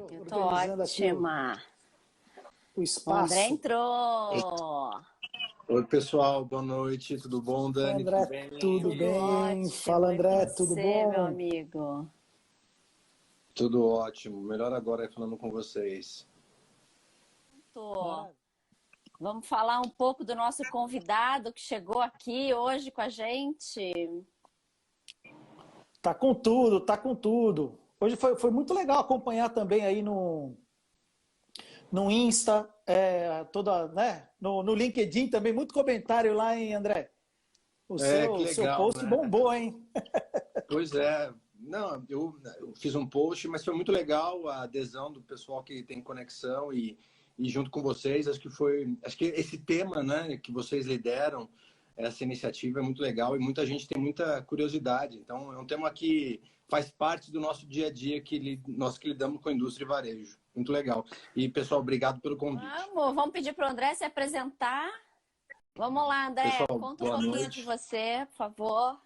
aqui Eu tô organizando ótima. aqui o O espaço. André entrou. Oi, pessoal, boa noite, tudo bom, Oi, Dani? André, Tudo bem? tudo Tudo bem? ótimo. Fala, E com André, tudo você, meu bom? amigo? Tudo ótimo. Melhor agora é falando com vocês. Tô. Maravilha. Vamos falar um pouco do nosso convidado que chegou aqui hoje com a gente. Tá com tudo, tá com tudo. Hoje foi muito legal acompanhar também aí no Insta, toda, né? No LinkedIn também, muito comentário lá, hein, André? O Que seu legal, post né? bombou, hein? Pois é. Não, eu fiz um post, mas foi muito legal a adesão do pessoal que tem conexão e junto com vocês, acho que esse tema, né, que vocês lideram, essa iniciativa é muito legal e muita gente tem muita curiosidade. Então, é um tema que faz parte do nosso dia a dia nós que lidamos com a indústria e varejo. Muito legal. E, pessoal, obrigado pelo convite. Vamos pedir para o André se apresentar. Vamos lá, André, Pessoal, conta um boa pouquinho de noite. você, por favor.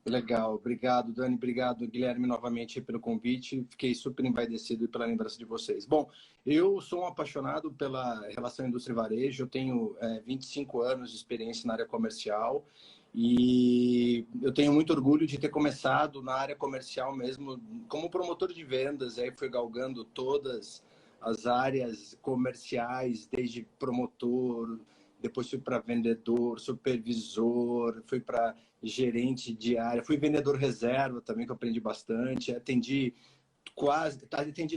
Legal, obrigado, Dani, obrigado, Guilherme, novamente pelo convite. Fiquei super envaidecido pela lembrança de vocês. Bom, eu sou um apaixonado pela relação indústria e varejo, eu tenho 25 anos de experiência na área comercial e eu tenho muito orgulho de ter começado na área comercial mesmo, como promotor de vendas, aí fui galgando todas as áreas comerciais, desde promotor, depois fui para vendedor, supervisor, fui para gerente de área, fui vendedor reserva também, que eu aprendi bastante, atendi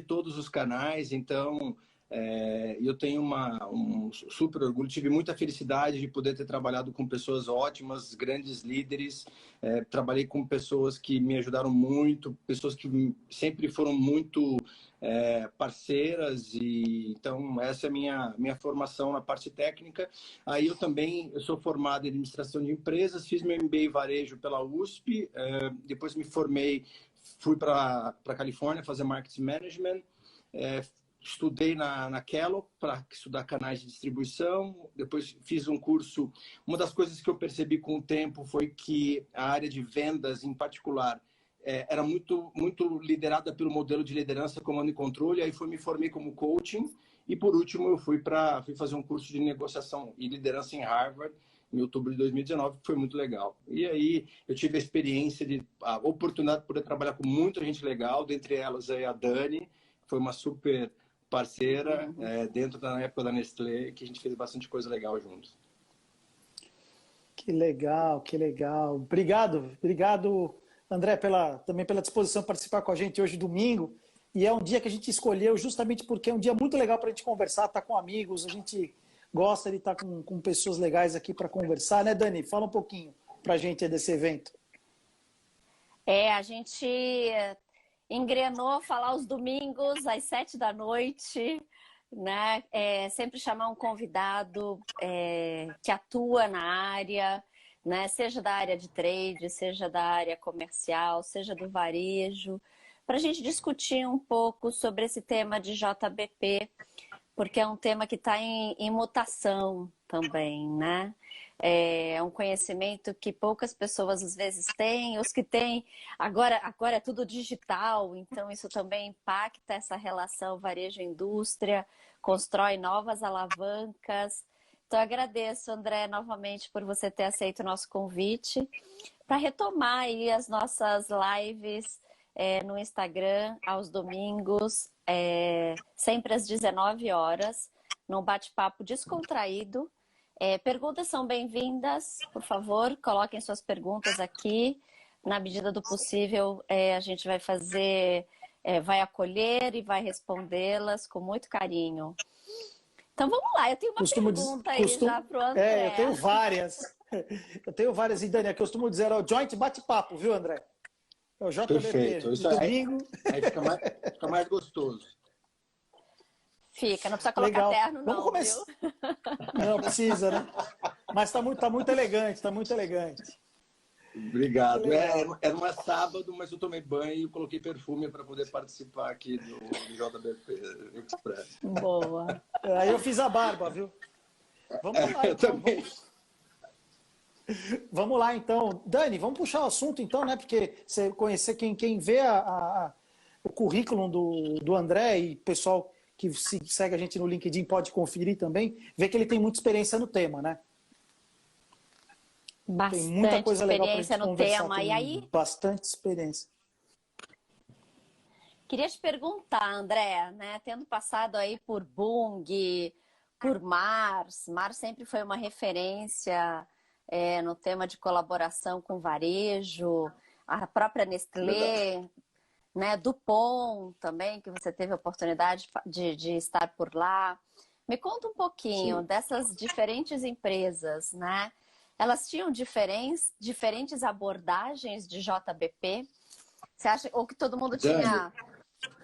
todos os canais, então eu tenho um super orgulho, tive muita felicidade de poder ter trabalhado com pessoas ótimas, grandes líderes, trabalhei com pessoas que me ajudaram muito, pessoas que sempre foram muito parceiras, e então essa é a minha formação na parte técnica. Aí eu sou formado em administração de empresas, fiz meu MBA em varejo pela USP, depois me formei, fui para a Califórnia fazer marketing management, estudei na Kellogg para estudar canais de distribuição, depois fiz um curso. Uma das coisas que eu percebi com o tempo foi que a área de vendas, em particular, era muito liderada pelo modelo de liderança, comando e controle. Aí me formei como coaching e, por último, eu fui fazer um curso de negociação e liderança em Harvard em outubro de 2019, que foi muito legal. E aí eu tive a oportunidade de poder trabalhar com muita gente legal, dentre elas aí a Dani, que foi uma super parceira dentro da época da Nestlé, que a gente fez bastante coisa legal juntos. Que legal, que legal. Obrigado, André, também pela disposição de participar com a gente hoje, domingo. E é um dia que a gente escolheu justamente porque é um dia muito legal para a gente conversar, estar com amigos, a gente gosta de estar com pessoas legais aqui para conversar, né, Dani? Fala um pouquinho para a gente desse evento. A gente engrenou falar os domingos às 7 da noite, né? Sempre chamar um convidado que atua na área, né? Seja da área de trade, seja da área comercial, seja do varejo, para a gente discutir um pouco sobre esse tema de JBP, porque é um tema que está em mutação também, né? É um conhecimento que poucas pessoas às vezes têm, os que têm, agora é tudo digital, então isso também impacta essa relação varejo-indústria, constrói novas alavancas. Então agradeço, André, novamente por você ter aceito o nosso convite para retomar aí as nossas lives no Instagram aos domingos, sempre às 19 horas, num bate-papo descontraído. Perguntas são bem-vindas, por favor, coloquem suas perguntas aqui. Na medida do possível, a gente vai vai acolher e vai respondê-las com muito carinho. Então vamos lá, eu tenho uma pergunta aí já para o André. Eu tenho várias. E Dani, eu costumo dizer, é o joint bate-papo, viu, André? É o JBP. Perfeito. Isso domingo. Aí fica mais gostoso. Fica, não precisa colocar terno, não. Vamos começar. Viu? Não precisa, né? Mas tá muito elegante, tá muito elegante. Obrigado. Era uma sábado, mas eu tomei banho e coloquei perfume para poder participar aqui do JBP Express. Boa. Aí eu fiz a barba, viu? Vamos lá, então. Eu também. Vamos lá, então. Dani, vamos puxar o assunto, então, né? Porque você conhecer quem vê o currículo do André, e o pessoal que segue a gente no LinkedIn pode conferir também, ver que ele tem muita experiência no tema, né? Tem muita Bastante coisa legal para a experiência gente no conversar. tema. Tem E aí, bastante experiência. queria te perguntar, André, né? Tendo passado aí por Bung, por Mars sempre foi uma referência no tema de colaboração com varejo, a própria Nestlé, né? Dupont também, que você teve a oportunidade de estar por lá. Me conta um pouquinho Sim. dessas diferentes empresas, né? Elas tinham diferentes abordagens de JBP? Você acha ou que todo mundo Dani, tinha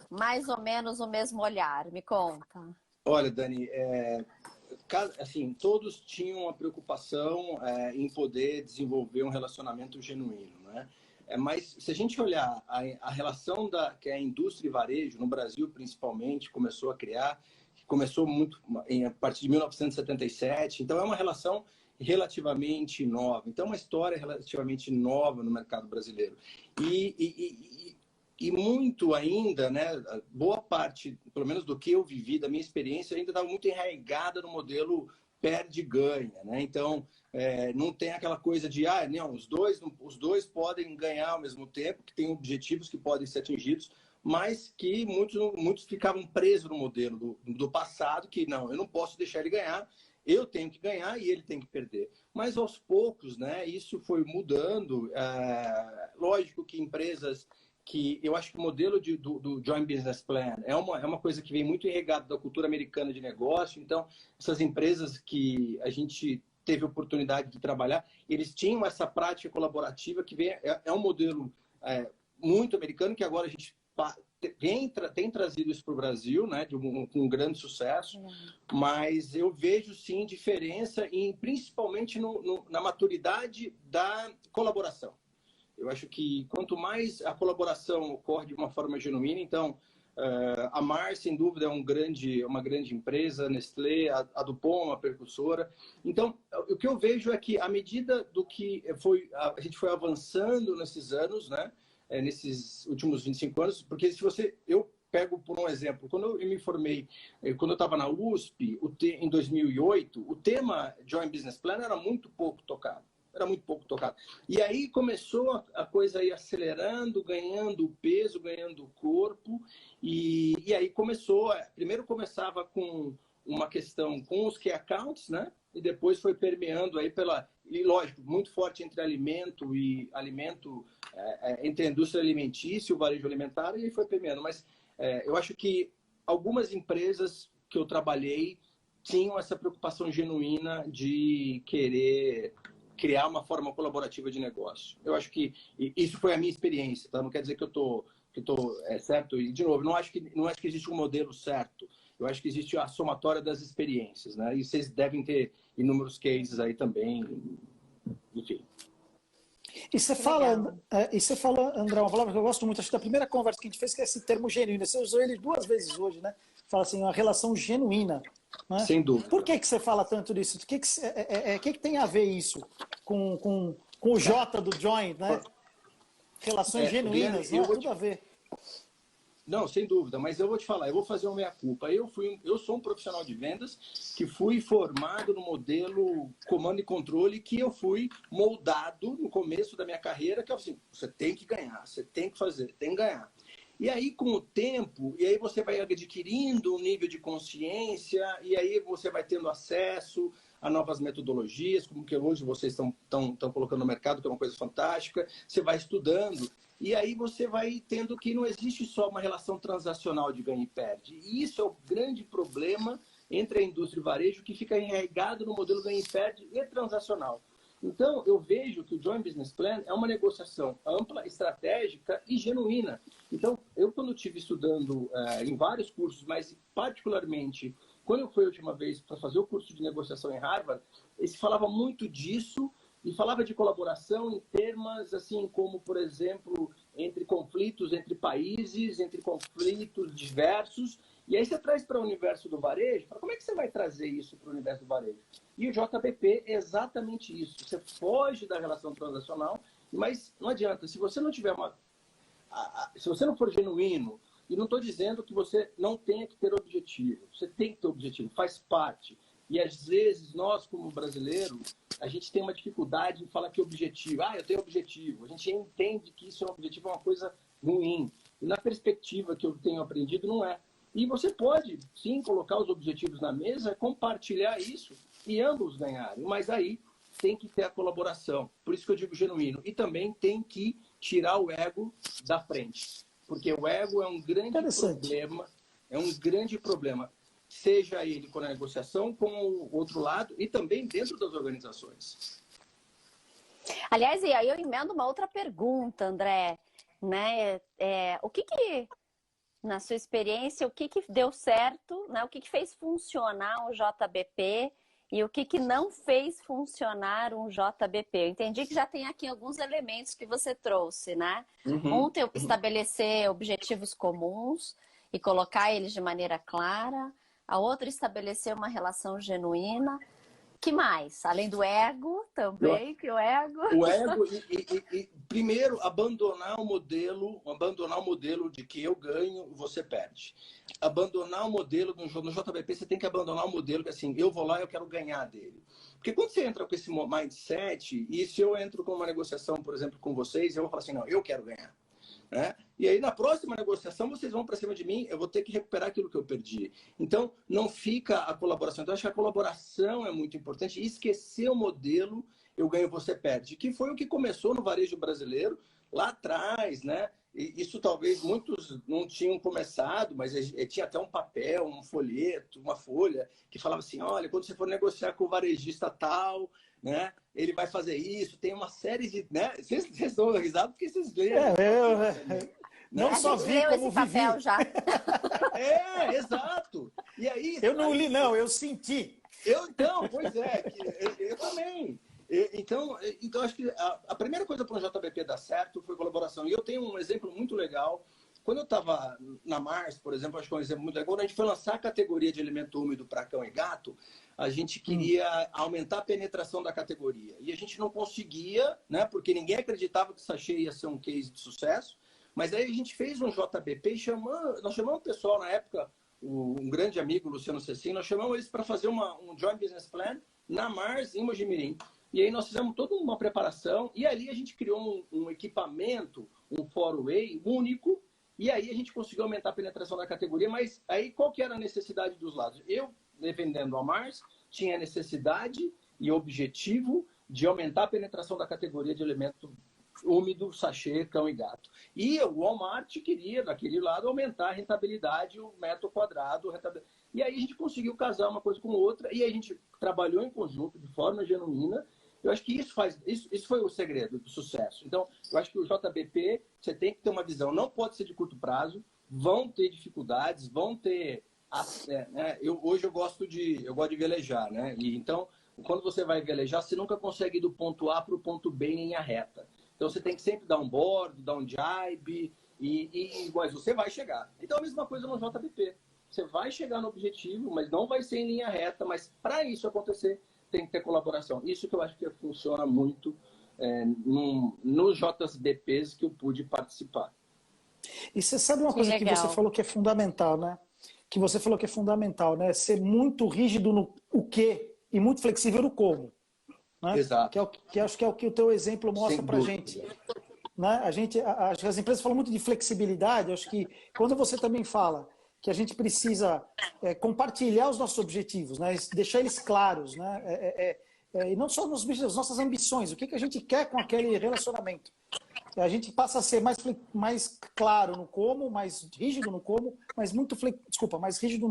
mais ou menos o mesmo olhar? Me conta. olha, Dani, assim, todos tinham a preocupação em poder desenvolver um relacionamento genuíno, né? Mas se a gente olhar a relação que a indústria e varejo, no Brasil principalmente, começou a criar, começou muito a partir de 1977, então é uma relação relativamente nova. Então, é uma história relativamente nova no mercado brasileiro. E muito ainda, né, boa parte, pelo menos do que eu vivi, da minha experiência, ainda estava muito enraizada no modelo perde-ganha, né? Então, não tem aquela coisa de, não, os dois podem ganhar ao mesmo tempo, que tem objetivos que podem ser atingidos, mas que muitos ficavam presos no modelo do passado, que não, eu não posso deixar ele ganhar, eu tenho que ganhar e ele tem que perder. Mas aos poucos, né, isso foi mudando. Lógico que empresas que eu acho que o modelo do Joint Business Plan é uma coisa que vem muito enregado da cultura americana de negócio. Então, essas empresas que a gente teve oportunidade de trabalhar, eles tinham essa prática colaborativa que é um modelo muito americano, que agora a gente tem trazido isso para o Brasil, né, com grande sucesso, mas eu vejo sim diferença, principalmente na maturidade da colaboração. Eu acho que quanto mais a colaboração ocorre de uma forma genuína, então a Mars, sem dúvida, é uma grande empresa, a Nestlé, a Dupont, uma precursora. Então, o que eu vejo é que, à medida do que a gente foi avançando nesses anos, né, nesses últimos 25 anos, porque eu pego por um exemplo, quando eu me formei, quando eu estava na USP, em 2008, o tema Joint Business Plan era muito pouco tocado. E aí começou a coisa aí acelerando, ganhando peso, ganhando corpo. E aí primeiro começava com uma questão com os key accounts, né? E depois foi permeando aí e lógico, muito forte entre entre a indústria alimentícia e o varejo alimentar, e aí foi permeando. Mas eu acho que algumas empresas que eu trabalhei tinham essa preocupação genuína de querer criar uma forma colaborativa de negócio. Eu acho que isso foi a minha experiência, tá? Não quer dizer que eu tô certo. E, de novo, não acho que existe um modelo certo. Eu acho que existe a somatória das experiências, né? E vocês devem ter inúmeros cases aí também, enfim. E você fala, André, uma palavra que eu gosto muito, acho que da primeira conversa que a gente fez, que é esse termo genuíno. Você usou ele 2 vezes hoje, né? Fala assim, uma relação genuína. Né? Sem dúvida. Por que você fala tanto disso? O que tem a ver isso com o J do Joint, né? Relações genuínas, não é tudo a ver. Não, sem dúvida, mas eu vou te falar, eu vou fazer uma meia-culpa. Eu sou um profissional de vendas que fui formado no modelo comando e controle, que eu fui moldado no começo da minha carreira, que é assim, você tem que ganhar, você tem que fazer, tem que ganhar. E aí, com o tempo, e aí você vai adquirindo um nível de consciência, e aí você vai tendo acesso a novas metodologias, como que hoje vocês estão colocando no mercado, que é uma coisa fantástica. Você vai estudando, e aí você vai tendo que não existe só uma relação transacional de ganho e perde. E isso é o grande problema entre a indústria e o varejo, que fica enraizado no modelo ganho e perde e transacional. Então, eu vejo que o Joint Business Plan é uma negociação ampla, estratégica e genuína. Então, eu quando estive estudando em vários cursos, mas particularmente quando eu fui a última vez para fazer o curso de negociação em Harvard, se falava muito disso e falava de colaboração em termos assim como, por exemplo, entre conflitos entre países, entre conflitos diversos. E aí você traz para o universo do varejo, como é que você vai trazer isso para o universo do varejo? E o JBP é exatamente isso. Você foge da relação transacional, mas não adianta. Se você não tiver se você não for genuíno, E não estou dizendo que você não tenha que ter objetivo. Você tem que ter objetivo, faz parte. E às vezes nós, como brasileiros, a gente tem uma dificuldade em falar que objetivo. Ah, eu tenho objetivo. A gente entende que isso é um objetivo, é uma coisa ruim. E na perspectiva que eu tenho aprendido, não é. E você pode, sim, colocar os objetivos na mesa, compartilhar isso e ambos ganharem. Mas aí tem que ter a colaboração. Por isso que eu digo genuíno. E também tem que tirar o ego da frente. Porque o ego é um grande problema. É um grande problema. Seja ele com a negociação, com o outro lado e também dentro das organizações. Aliás, e aí eu emendo uma outra pergunta, André. Né? O que na sua experiência, o que deu certo, né? O que fez funcionar o JBP e o que não fez funcionar um JBP? Eu entendi que já tem aqui alguns elementos que você trouxe, né? Um, estabelecer objetivos comuns e colocar eles de maneira clara. A outra, estabelecer uma relação genuína. Que mais? Além do ego também, que o ego... O ego e primeiro, abandonar o modelo de que eu ganho, você perde. Abandonar o modelo no JBP, você tem que abandonar o modelo que assim, eu vou lá e eu quero ganhar dele. Porque quando você entra com esse mindset, e se eu entro com uma negociação, por exemplo, com vocês, eu vou falar assim, não, eu quero ganhar. Né? E aí, na próxima negociação, vocês vão para cima de mim, eu vou ter que recuperar aquilo que eu perdi. Então, não fica a colaboração. Então, eu acho que a colaboração é muito importante. E esquecer o modelo, eu ganho, você perde. Que foi o que começou no varejo brasileiro, lá atrás, né? E isso talvez muitos não tinham começado, mas tinha até um papel, um folheto, uma folha, que falava assim, olha, quando você for negociar com o varejista tal, né? Ele vai fazer isso, tem uma série de... Né? Vocês estão risados porque vocês leram. Não só vi como vivi. Papel já. Exato. E aí, eu não li, não, eu senti. Pois é, eu também. Então, acho que a primeira coisa para o JBP dar certo foi colaboração. E eu tenho um exemplo muito legal. Quando eu estava na Mars, por exemplo, acho que é um exemplo muito legal, quando a gente foi lançar a categoria de alimento úmido para cão e gato, a gente queria aumentar a penetração da categoria. E a gente não conseguia, né, porque ninguém acreditava que o sachê ia ser um case de sucesso. Mas aí a gente fez um JBP e nós chamamos o pessoal na época, um grande amigo, Luciano Cecim, nós chamamos eles para fazer um Joint Business Plan na Mars, em Mojimirim. E aí nós fizemos toda uma preparação e ali a gente criou um equipamento, um four-way único, e aí a gente conseguiu aumentar a penetração da categoria, mas aí qual que era a necessidade dos lados? Eu, defendendo a Mars, tinha necessidade e objetivo de aumentar a penetração da categoria de alimento úmido, sachê, cão e gato. E o Walmart queria, daquele lado, aumentar a rentabilidade, o metro quadrado. E aí a gente conseguiu casar uma coisa com outra, e aí a gente trabalhou em conjunto, de forma genuína. Eu acho que isso foi o segredo do sucesso. Então, eu acho que o JBP, você tem que ter uma visão, não pode ser de curto prazo, vão ter dificuldades, vão ter... né? Hoje eu gosto de velejar, né? E então, quando você vai velejar, você nunca consegue ir do ponto A para o ponto B em linha reta. Então, você tem que sempre dar um bordo, dar um jibe, mas você vai chegar. Então, a mesma coisa no JBP. Você vai chegar no objetivo, mas não vai ser em linha reta. Mas, para isso acontecer, tem que ter colaboração. Isso que eu acho que funciona muito nos JBPs que eu pude participar. E você sabe uma coisa que você falou que é fundamental, né? Que você falou que é fundamental, né? Ser muito rígido no o quê e muito flexível no como. Né? Exato. Que acho que é o que o teu exemplo mostra para a gente. Né? Acho que as empresas falam muito de flexibilidade. Acho que quando você também fala que a gente precisa compartilhar os nossos objetivos, né? Deixar eles claros, né? E não só nos objetivos, nossas ambições, o que a gente quer com aquele relacionamento. A gente passa a ser mais claro no como, mais rígido no como, mas mais rígido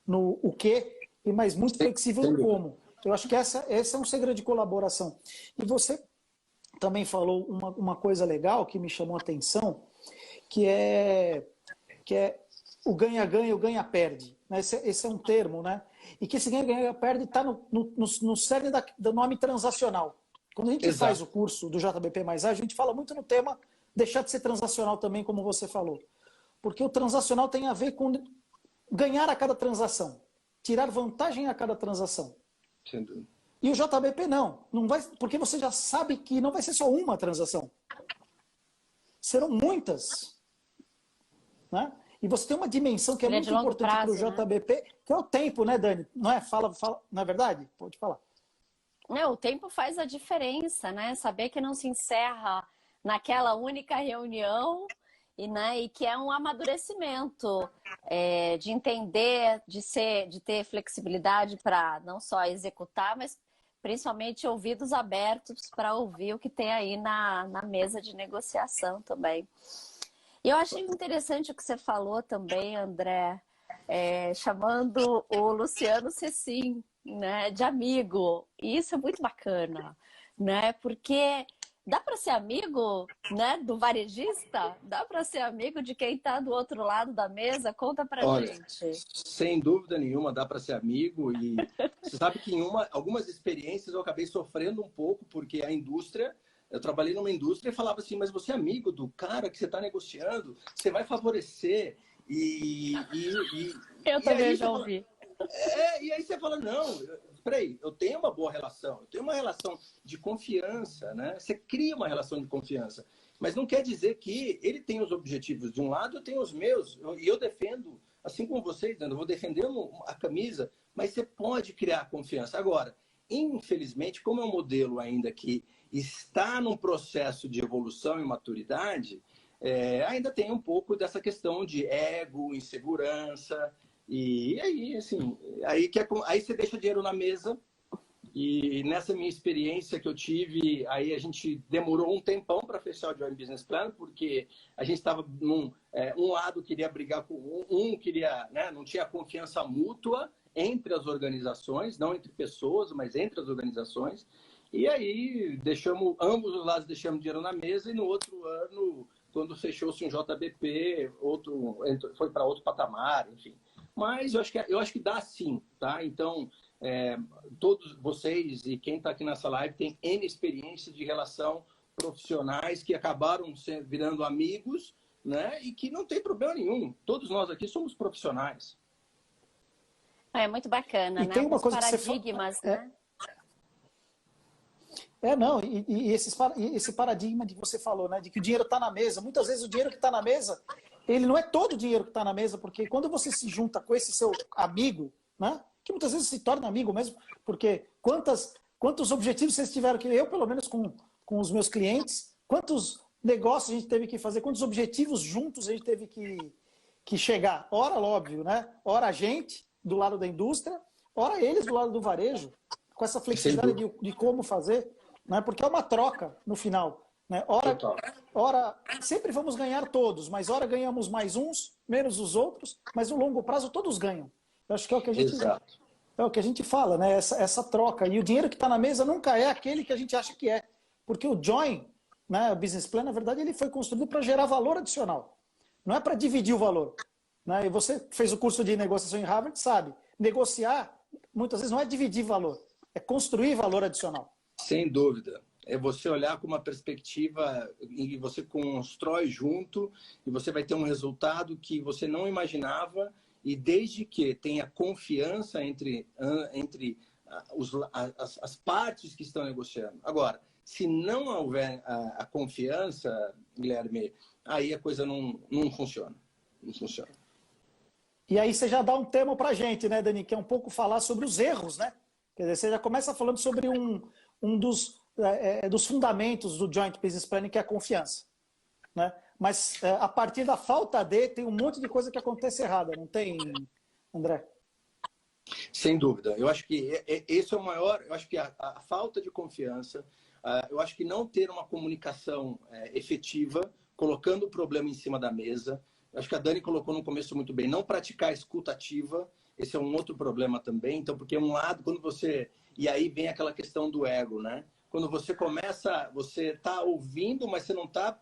no o quê e mais muito flexível no como. Eu acho que esse é um segredo de colaboração. E você também falou uma coisa legal que me chamou a atenção, que é o ganha-ganha, o ganha-perde. Né? Esse é um termo, né? E que esse ganha-ganha-perde está no cerne do nome transacional. Quando a gente faz o curso do JBP Mais Ágil, a gente fala muito no tema deixar de ser transacional também, como você falou. Porque o transacional tem a ver com ganhar a cada transação, tirar vantagem a cada transação. E o JBP não vai, porque você já sabe que não vai ser só uma transação. Serão muitas. Né? E você tem uma dimensão que é Ele é de muito longo importante para o prazo, né? JBP, que é o tempo, né, Dani? Não é? Fala, não é verdade? Pode falar. Não, o tempo faz a diferença, né? Saber que não se encerra naquela única reunião e, né, e que é um amadurecimento de entender, de ter flexibilidade para não só executar, mas principalmente ouvidos abertos para ouvir o que tem aí na mesa de negociação também. E eu achei interessante o que você falou também, André, chamando o Luciano Cecim, né, de amigo. E isso é muito bacana, né? Porque dá para ser amigo, né, do varejista? Dá para ser amigo de quem está do outro lado da mesa? Conta pra Olha, gente. sem dúvida nenhuma dá para ser amigo e você sabe que em algumas experiências eu acabei sofrendo um pouco porque a indústria, eu trabalhei numa indústria e falava assim, mas você é amigo do cara que você está negociando, você vai favorecer Eu e também aí já você fala, ouvi. e aí você fala, não, peraí, eu tenho uma boa relação, eu tenho uma relação de confiança, né? Você cria uma relação de confiança, mas não quer dizer que ele tem os objetivos de um lado, eu tenho os meus, e eu defendo, assim como vocês, eu vou defendendo a camisa, mas você pode criar confiança. Agora, infelizmente, como é um modelo ainda que está num processo de evolução e maturidade, ainda tem um pouco dessa questão de ego, insegurança, e aí, assim, aí você deixa dinheiro na mesa. E nessa minha experiência que eu tive, aí a gente demorou um tempão para fechar o Joint Business Plan, porque a gente estava um lado queria brigar com queria, né, não tinha confiança mútua entre as organizações, não entre pessoas, mas entre as organizações. E aí ambos os lados deixamos dinheiro na mesa e no outro ano, quando fechou-se um JBP, foi para outro patamar, enfim. Mas eu acho que dá sim, tá? Então, todos vocês e quem está aqui nessa live tem N experiências de relação profissionais que acabaram virando amigos, né? E que não tem problema nenhum. Todos nós aqui somos profissionais. É muito bacana, E né? tem uma Alguns coisa que você paradigmas, né? Não, esse paradigma que você falou, né, de que o dinheiro está na mesa. Muitas vezes o dinheiro que está na mesa, ele não é todo o dinheiro que está na mesa, porque quando você se junta com esse seu amigo, né, que muitas vezes se torna amigo mesmo, porque quantos objetivos vocês tiveram que eu, pelo menos com os meus clientes, quantos negócios a gente teve que fazer, quantos objetivos juntos a gente teve que chegar. Ora, óbvio, né? Ora a gente do lado da indústria, ora eles do lado do varejo, com essa flexibilidade de como fazer. Né? Porque é uma troca no final. Né? Ora, sempre vamos ganhar todos, mas ora ganhamos mais uns, menos os outros, mas no longo prazo todos ganham. Eu acho que é o que a gente fala, né? Essa troca. E o dinheiro que está na mesa nunca é aquele que a gente acha que é. Porque o Join, né, o Business Plan, na verdade, ele foi construído para gerar valor adicional. Não é para dividir o valor. Né? E você fez o curso de negociação em Harvard, sabe? Negociar, muitas vezes, não é dividir valor, é construir valor adicional. Sem dúvida. É você olhar com uma perspectiva e você constrói junto e você vai ter um resultado que você não imaginava e desde que tenha confiança entre as partes que estão negociando. Agora, se não houver a confiança, Guilherme, aí a coisa não funciona. Não funciona. E aí você já dá um tema para a gente, né, Dani? Que é um pouco falar sobre os erros, né? Quer dizer, você já começa falando sobre um dos fundamentos do Joint Business Planning, que é a confiança. Né? Mas a partir da falta tem um monte de coisa que acontece errada, não tem, André? Sem dúvida. Eu acho que esse é o maior. Eu acho que a falta de confiança, eu acho que não ter uma comunicação efetiva, colocando o problema em cima da mesa. Eu acho que a Dani colocou no começo muito bem. Não praticar a escuta ativa, esse é um outro problema também. Então, porque um lado, quando você. E aí vem aquela questão do ego, né? Quando você começa, você está ouvindo, mas você não está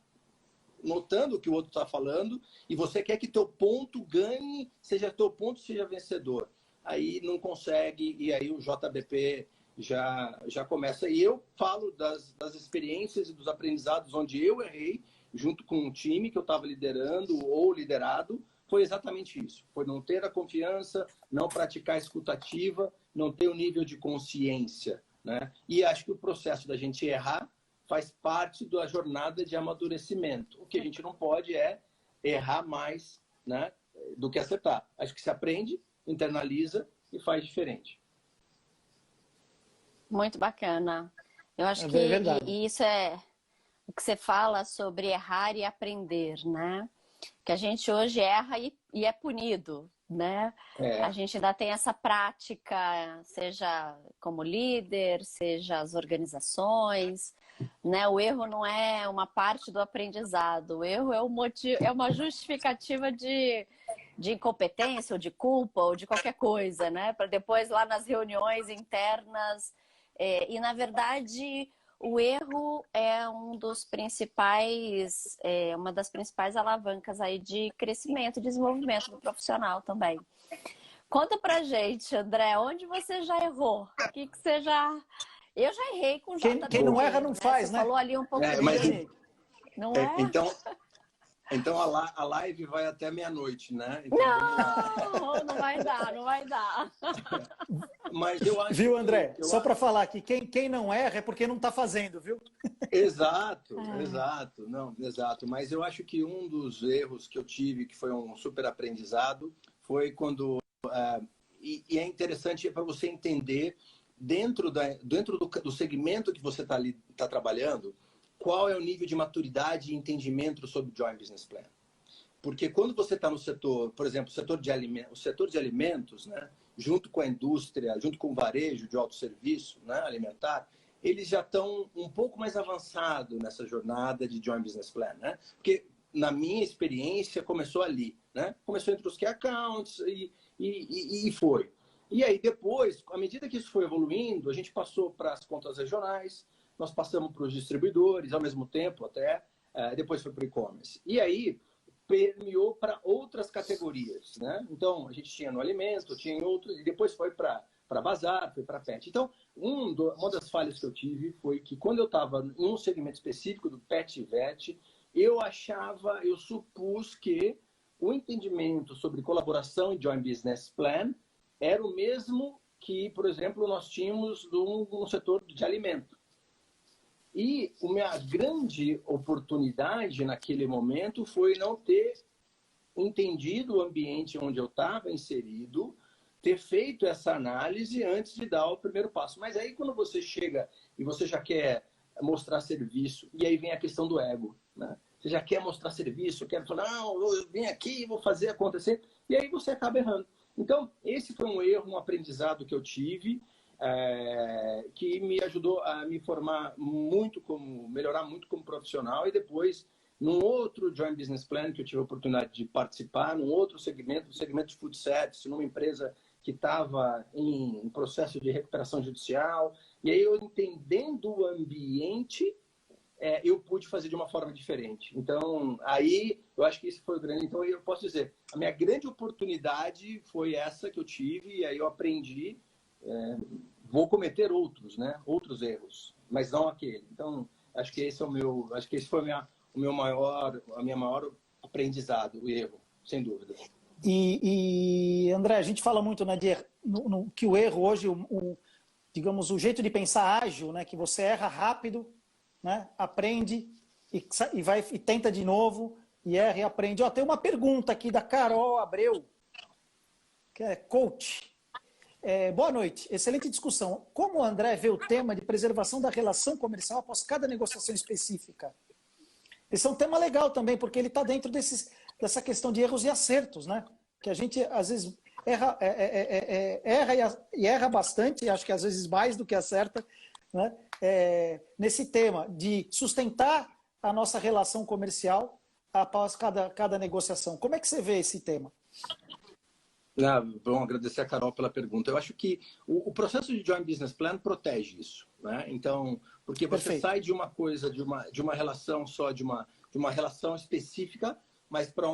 notando o que o outro está falando, e você quer que teu ponto ganhe, seja teu ponto, seja vencedor. Aí não consegue, e aí o JBP já começa. E eu falo das experiências e dos aprendizados onde eu errei, junto com um time que eu estava liderando ou liderado, foi exatamente isso. Foi não ter a confiança, não praticar a escutativa, não ter o nível de consciência. Né? E acho que o processo da gente errar faz parte da jornada de amadurecimento. O que a gente não pode é errar mais, né? do que acertar. Acho que se aprende, internaliza e faz diferente. Muito bacana. Eu acho É que verdade. isso é o que você fala sobre errar e aprender, né? Que a gente hoje erra e é punido, né? A É, gente ainda tem essa prática, seja como líder, seja as organizações, né? O erro não é uma parte do aprendizado, o erro é, é uma justificativa de incompetência ou de culpa ou de qualquer coisa, né? Para depois lá nas reuniões internas. E na verdade o erro é uma das principais alavancas aí de crescimento e desenvolvimento do profissional também. Conta pra gente, André, onde você já errou? O que você já... Eu já errei com Quem não erra JBT, não né? faz, Você né? falou ali um pouco é, Hein, mas dele, Dani? não é? então, a live vai até meia-noite, né? Então vamos lá. Não, não vai dar, não vai dar. Mas eu acho Viu, que André? Só para falar que quem não erra é porque não está fazendo, viu? exato, exato, não, exato. Mas eu acho que um dos erros que eu tive, que foi um super aprendizado, foi quando e é interessante para você entender dentro do segmento que você está trabalhando, qual é o nível de maturidade e entendimento sobre o Joint Business Plan. Porque quando você está no setor, por exemplo, o setor de alimentos, né, junto com a indústria, junto com o varejo de autosserviço, né, alimentar, eles já estão um pouco mais avançados nessa jornada de Joint Business Plan. Né? Porque, na minha experiência, começou ali. Né? Começou entre os key accounts e foi. E aí, depois, à medida que isso foi evoluindo, a gente passou para as contas regionais, nós passamos para os distribuidores, ao mesmo tempo até, depois foi para o e-commerce. E aí permeou para outras categorias, né? Então, a gente tinha no alimento, tinha em outros, e depois foi para bazar, foi para pet. Então, uma das falhas que eu tive foi que quando eu estava em um segmento específico do pet e vet, eu supus que o entendimento sobre colaboração e Joint Business Plan era o mesmo que, por exemplo, nós tínhamos no setor de alimento. E a minha grande oportunidade naquele momento foi não ter entendido o ambiente onde eu estava inserido, ter feito essa análise antes de dar o primeiro passo. Mas aí, quando você chega e você já quer mostrar serviço, e aí vem a questão do ego, né? Você já quer mostrar serviço, quer falar, não, eu vim aqui, vou fazer acontecer, e aí você acaba errando. Então, esse foi um erro, um aprendizado que eu tive, que me ajudou a me formar muito, melhorar muito como profissional, e depois, num outro Joint Business Plan que eu tive a oportunidade de participar, num outro segmento, no segmento de food service, numa empresa que estava em processo de recuperação judicial, e aí eu entendendo o ambiente, eu pude fazer de uma forma diferente. Então, aí, eu acho que isso foi o grande... Então, eu posso dizer, a minha grande oportunidade foi essa que eu tive, e aí eu aprendi, vou cometer outros, né? Outros erros, mas não aquele. Então, acho que esse foi a minha maior aprendizado, o erro, sem dúvida. E André, a gente fala muito, né, que o erro hoje, digamos, o jeito de pensar ágil, né, que você erra rápido, né, aprende e tenta de novo, e erra e aprende. Ó, tem uma pergunta aqui da Carol Abreu, que é coach. Boa noite, excelente discussão. Como o André vê o tema de preservação da relação comercial após cada negociação específica? Esse é um tema legal também, porque ele está dentro dessa questão de erros e acertos, né? Que a gente, às vezes, erra e erra bastante, acho que às vezes mais do que acerta, né? Nesse tema de sustentar a nossa relação comercial após cada negociação. Como é que você vê esse tema? Bom, agradecer a Carol pela pergunta. Eu acho que o processo de Joint Business Plan protege isso, né? Então, porque você Perfeito. sai de uma coisa, de uma relação só, de uma relação específica, mas para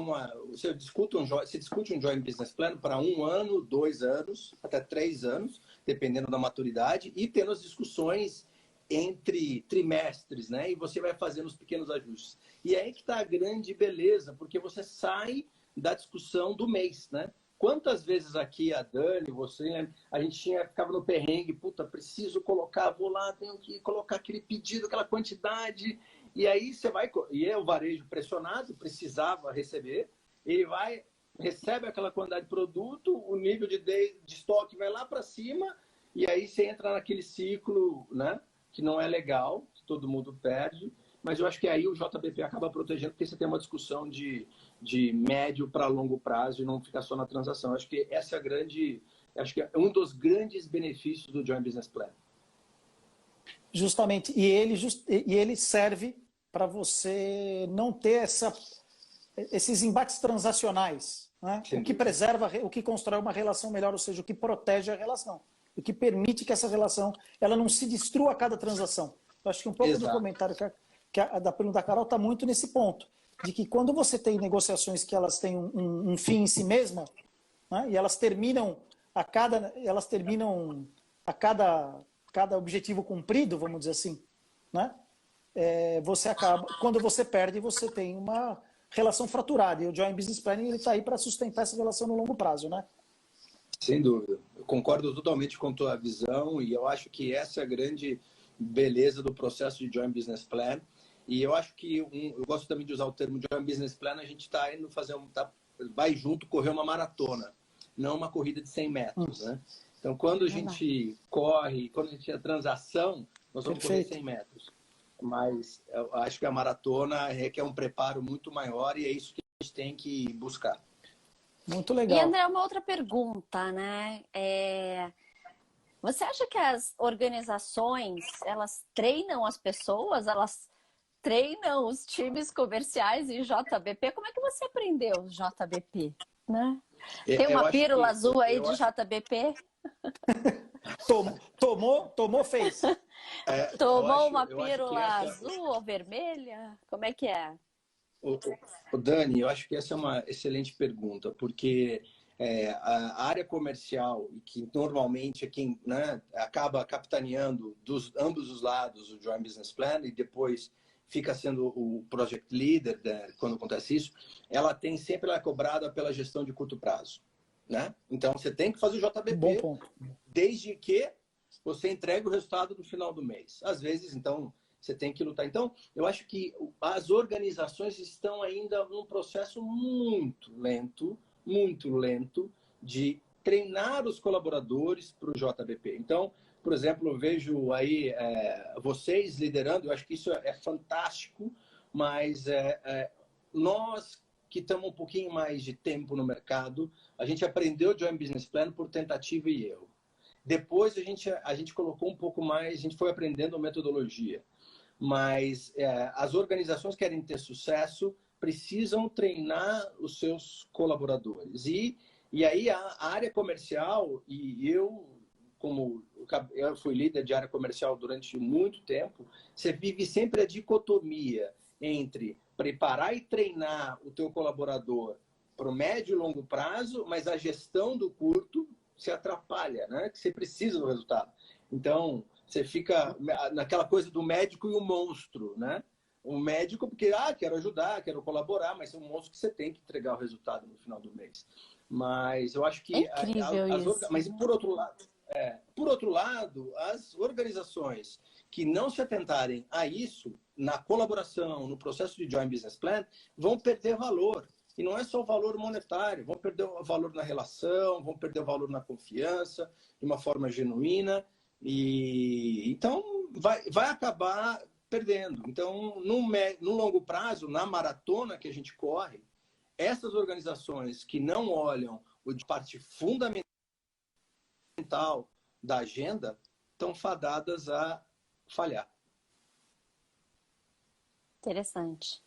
você discute um Joint Business Plan para 1 ano, 2 anos, até 3 anos, dependendo da maturidade, e tendo as discussões entre trimestres, né? E você vai fazendo os pequenos ajustes. E é aí que está a grande beleza, porque você sai da discussão do mês, né? Quantas vezes aqui, a Dani, você, a gente ficava no perrengue, puta, preciso colocar, vou lá, tenho que colocar aquele pedido, aquela quantidade, e aí você vai, e é o varejo pressionado, precisava receber, ele vai, recebe aquela quantidade de produto, o nível de estoque vai lá para cima, e aí você entra naquele ciclo, né, que não é legal, todo mundo perde. Mas eu acho que aí o JBP acaba protegendo, porque você tem uma discussão de médio para longo prazo e não ficar só na transação. Acho que essa é a grande, acho que é um dos grandes benefícios do Joint Business Plan. Justamente. E ele serve para você não ter esses embates transacionais, né? O que preserva, o que constrói uma relação melhor, ou seja, o que protege a relação, o que permite que essa relação ela não se destrua a cada transação. Eu acho que um pouco do comentário da pergunta da Carol está muito nesse ponto, de que quando você tem negociações que elas têm um fim em si mesma, né, e elas terminam a cada objetivo cumprido, vamos dizer assim, né, você acaba, quando você perde, você tem uma relação fraturada. E o Joint Business Planning está aí para sustentar essa relação no longo prazo, né? Sem dúvida. Eu concordo totalmente com a tua visão e eu acho que essa é a grande beleza do processo de Joint Business Plan. E eu acho que, eu gosto também de usar o termo Joint Business Plan, a gente está indo vai junto correr uma maratona, não uma corrida de 100 metros, né? Então, quando a gente corre, quando a gente tem a transação, nós vamos correr 100 metros. Mas eu acho que a maratona requer um preparo muito maior e é isso que a gente tem que buscar. Muito legal. E, André, uma outra pergunta, né? Você acha que as organizações, elas treinam as pessoas? Elas treinam os times comerciais em JBP? Como é que você aprendeu o JBP, né? Tem uma pílula azul aí de JBP? Tomou, fez. Tomou uma pílula azul ou vermelha? Como é que é? Dani, eu acho que essa é uma excelente pergunta, porque a área comercial, que normalmente é quem, né, acaba capitaneando ambos os lados o Joint Business Plan e depois fica sendo o Project Leader, né, quando acontece isso, ela é cobrada pela gestão de curto prazo, né? Então, você tem que fazer o JBP desde que você entregue o resultado no final do mês. Às vezes, então, você tem que lutar. Então, eu acho que as organizações estão ainda num processo muito lento de treinar os colaboradores para o JBP. Então, por exemplo, eu vejo aí vocês liderando, eu acho que isso é fantástico, mas nós que estamos um pouquinho mais de tempo no mercado, a gente aprendeu o Joint Business Plan por tentativa e erro. Depois a gente colocou um pouco mais, a gente foi aprendendo a metodologia. Mas as organizações que querem ter sucesso precisam treinar os seus colaboradores. E aí a área comercial, e eu fui líder de área comercial durante muito tempo, você vive sempre a dicotomia entre preparar e treinar o teu colaborador para o médio e longo prazo, mas a gestão do curto se atrapalha, né? Que você precisa do resultado. Então, você fica naquela coisa do médico e o monstro, né? O médico, porque, quero ajudar, quero colaborar, mas é um monstro que você tem que entregar o resultado no final do mês. Mas eu acho que... É incrível isso. Mas, por outro lado, as organizações que não se atentarem a isso, na colaboração, no processo de Joint Business Plan, vão perder valor. E não é só o valor monetário, vão perder o valor na relação, vão perder o valor na confiança, de uma forma genuína. E então vai acabar perdendo. Então, no longo prazo, na maratona que a gente corre, essas organizações que não olham a parte fundamental da agenda estão fadadas a falhar. Interessante.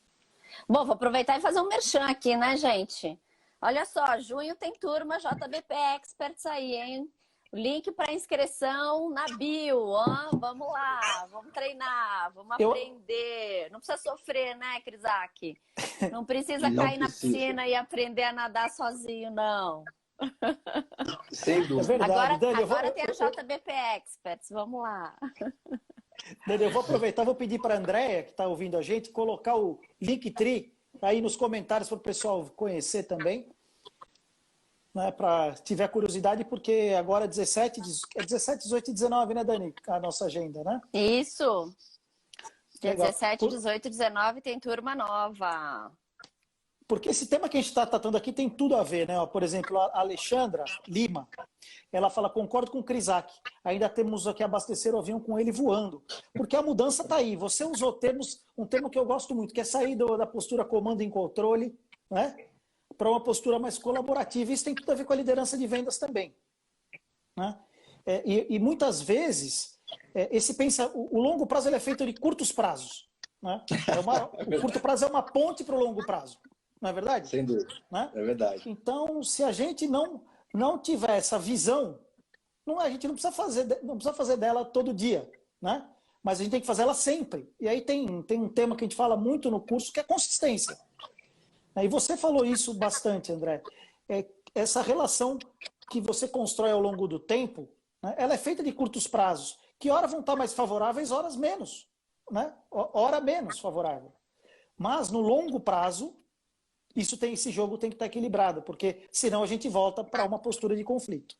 Bom, vou aproveitar e fazer um merchan aqui, né, gente? Olha só, junho tem turma JBP Experts aí, hein? O link para inscrição na bio. Vamos lá, vamos treinar, vamos aprender. Não precisa sofrer, né, Crisac? Não precisa cair na piscina e aprender a nadar sozinho, não. Sem dúvida. É verdade. Agora tem a JBP Experts, vamos lá. Dani, eu vou aproveitar, vou pedir para a Andréia, que está ouvindo a gente, colocar o Linktree aí nos comentários para o pessoal conhecer também. Né, para tiver curiosidade, porque agora é 17, 18 e 19, né, Dani? A nossa agenda, né? Isso. Dia Legal. 17, 18 e 19 tem turma nova. Porque esse tema que a gente está tratando aqui tem tudo a ver, né? Por exemplo, a Alexandra Lima, ela fala, concordo com o Crisac, ainda temos que abastecer o avião com ele voando. Porque a mudança está aí. Você usou um termo que eu gosto muito, que é sair da postura comando e controle, né? Para uma postura mais colaborativa. Isso tem tudo a ver com a liderança de vendas também, né? E muitas vezes, o longo prazo ele é feito de curtos prazos, né? O curto prazo é uma ponte para o longo prazo, não é verdade? Sem dúvida, né? é verdade. Então, se a gente não tiver essa visão, a gente não precisa fazer dela todo dia, né? Mas a gente tem que fazer ela sempre. E aí tem um tema que a gente fala muito no curso, que é consistência. E você falou isso bastante, André. Essa relação que você constrói ao longo do tempo, né, ela é feita de curtos prazos, que horas vão estar mais favoráveis, horas menos, né? Hora menos favorável. Mas no longo prazo, esse jogo tem que estar equilibrado, porque senão a gente volta para uma postura de conflito.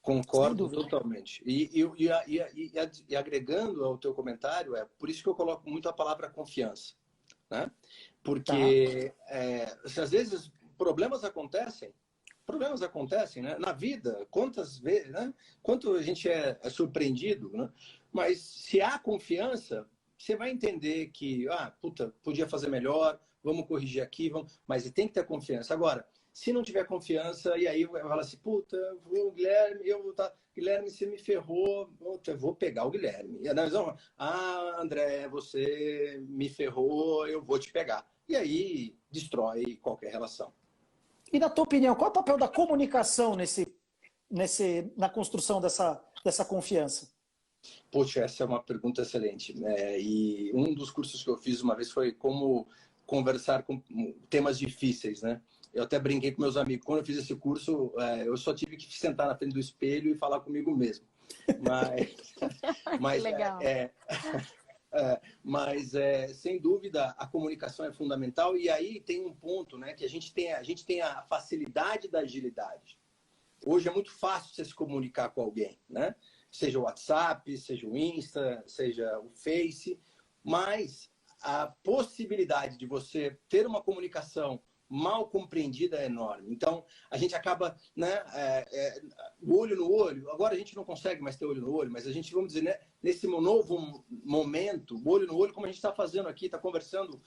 Concordo totalmente. E agregando ao teu comentário, por isso que eu coloco muito a palavra confiança, né? Porque às vezes problemas acontecem, né? Na vida, quantas vezes, né? Quanto a gente é surpreendido, né? Mas se há confiança, você vai entender que, podia fazer melhor, vamos corrigir aqui, mas tem que ter confiança. Agora, se não tiver confiança, e aí vai falar assim, o Guilherme, Guilherme, você me ferrou, eu vou pegar o Guilherme. E nós vamos, André, você me ferrou, eu vou te pegar. E aí destrói qualquer relação. E na tua opinião, qual é o papel da comunicação na construção dessa confiança? Poxa, essa é uma pergunta excelente. E um dos cursos que eu fiz uma vez foi como conversar com temas difíceis, né? Eu até brinquei com meus amigos. Quando eu fiz esse curso, eu só tive que sentar na frente do espelho e falar comigo mesmo. Mas legal. Mas sem dúvida a comunicação é fundamental. E aí tem um ponto, né, que a gente tem a facilidade da agilidade. Hoje é muito fácil você se comunicar com alguém, né? Seja o WhatsApp, seja o Insta, seja o Face, mas a possibilidade de você ter uma comunicação mal compreendida é enorme. Então, a gente acaba, né, o olho no olho. Agora a gente não consegue mais ter olho no olho, mas a gente, vamos dizer, né, nesse novo momento, olho no olho, como a gente está fazendo aqui, está conversando.